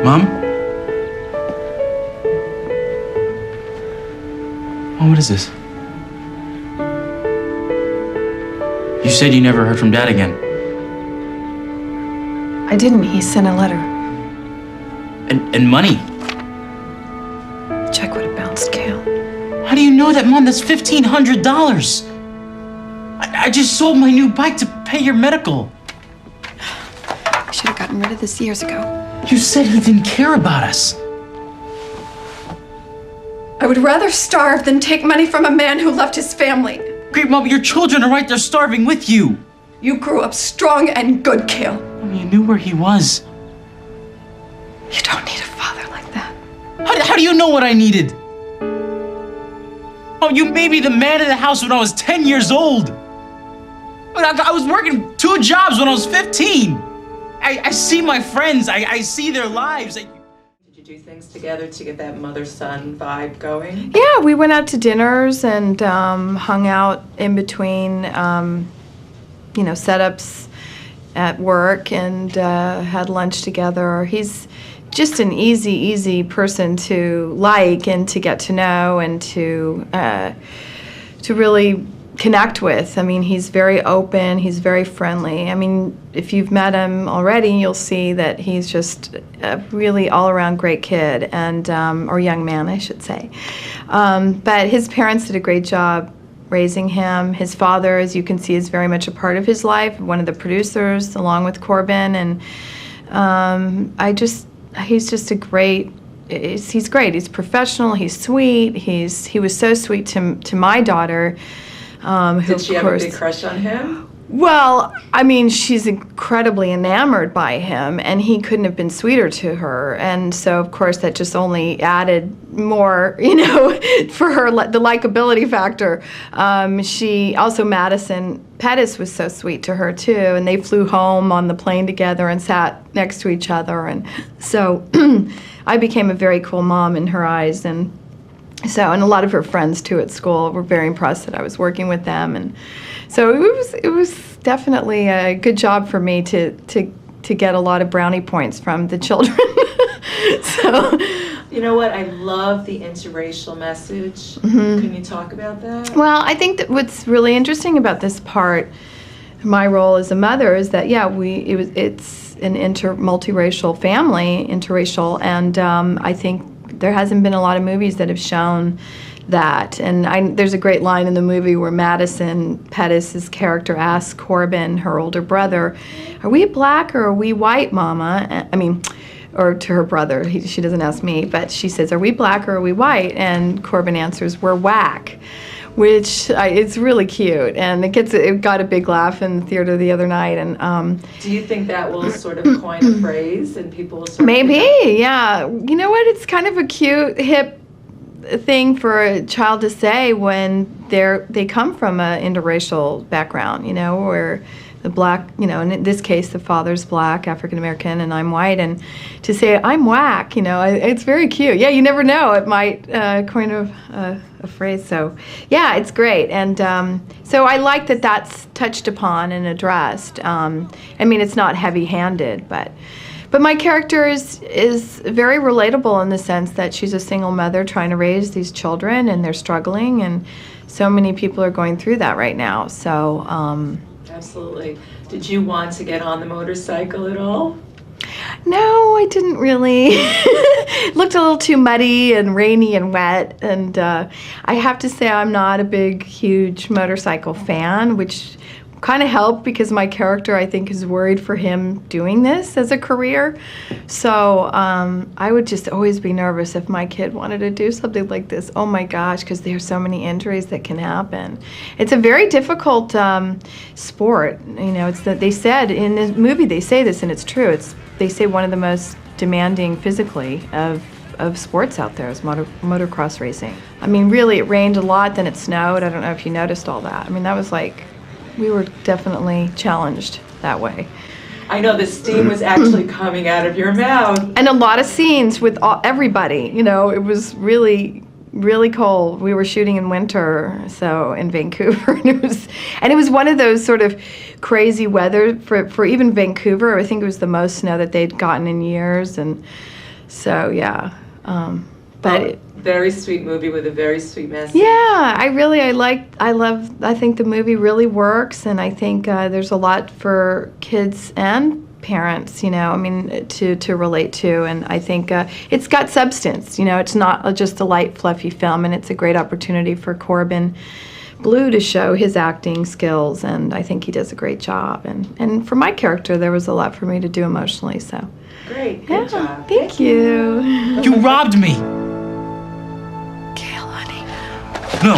Mom? Mom, what is this? You said you never heard from Dad again. I didn't. He sent a letter. And money. The check would have bounced, Cale. How do you know that, Mom? That's $1,500. I just sold my new bike to pay your medical. I should have gotten rid of this years ago. You said he didn't care about us. I would rather starve than take money from a man who left his family. Great, Mom, but your children are right there starving with you. You grew up strong and good, Cale. You knew where he was. You don't need a father like that. How do you know what I needed? Oh, you made me the man of the house when I was 10 years old. I was working 2 jobs when I was 15. I see my friends. I see their lives. Did you do things together to get that mother-son vibe going? Yeah, we went out to dinners and hung out in between, setups at work and had lunch together. He's just an easy person to like and to get to know and to really connect with. I mean, he's very open, he's very friendly. I mean, if you've met him already, you'll see that he's just a really all-around great kid, and or young man, I should say. But his parents did a great job raising him. His father, as you can see, is very much a part of his life, one of the producers, along with Corbin, and he's just a great, he's great. He's professional, he's sweet, he was so sweet to my daughter. Did she have a big crush on him? Well, I mean, she's incredibly enamored by him, and he couldn't have been sweeter to her. And so, of course, that just only added more, for her, the likability factor. She also, Madison Pettis was so sweet to her, too, and they flew home on the plane together and sat next to each other. And so I became a very cool mom in her eyes, and a lot of her friends too at school were very impressed that I was working with them, and so it was definitely a good job for me to get a lot of brownie points from the children. So, you know what? I love the interracial message. Mm-hmm. Can you talk about that? Well, I think that what's really interesting about this part, my role as a mother, is that it's an multiracial family, interracial, and I think there hasn't been a lot of movies that have shown that. And there's a great line in the movie where Madison Pettis' character asks Corbin, her older brother, "Are we black or are we white, Mama?" Or to her brother. She doesn't ask me, but she says, "Are we black or are we white?" And Corbin answers, "We're whack," which it's really cute, and it got a big laugh in the theater the other night. And do you think that will sort of coin a phrase and people will start maybe, yeah. You know what? It's kind of a cute, hip thing for a child to say when they come from an interracial background, where the black, in this case, the father's black, African American, and I'm white, and to say I'm whack, it's very cute. Yeah, you never know, it might coin a phrase. So, yeah, it's great, and so I like that that's touched upon and addressed. It's not heavy-handed, but my character is very relatable in the sense that she's a single mother trying to raise these children, and they're struggling, and so many people are going through that right now. So. Absolutely. Did you want to get on the motorcycle at all? No, I didn't really. It looked a little too muddy and rainy and wet, and I have to say I'm not a big, huge motorcycle fan, which kind of helped because my character, I think, is worried for him doing this as a career. So I would just always be nervous if my kid wanted to do something like this. Oh my gosh, because there's so many injuries that can happen. It's a very difficult sport. It's that they said in the movie, they say this, and it's true. They say one of the most demanding physically of sports out there is motocross racing. Really, it rained a lot, then it snowed. I don't know if you noticed all that. That was like, we were definitely challenged that way. I know the steam was actually coming out of your mouth. And a lot of scenes with everybody. It was really, really cold. We were shooting in winter, so in Vancouver, and it was one of those sort of crazy weather for even Vancouver. I think it was the most snow that they'd gotten in years, and So yeah, but. Very sweet movie with a very sweet message. Yeah, I think the movie really works, and I think there's a lot for kids and parents, I mean, to relate to, and I think it's got substance, it's not just a light, fluffy film, and it's a great opportunity for Corbin Bleu to show his acting skills, and I think he does a great job, and for my character, there was a lot for me to do emotionally, so. Great, good job. Thank you. You robbed me. Gail, honey. No,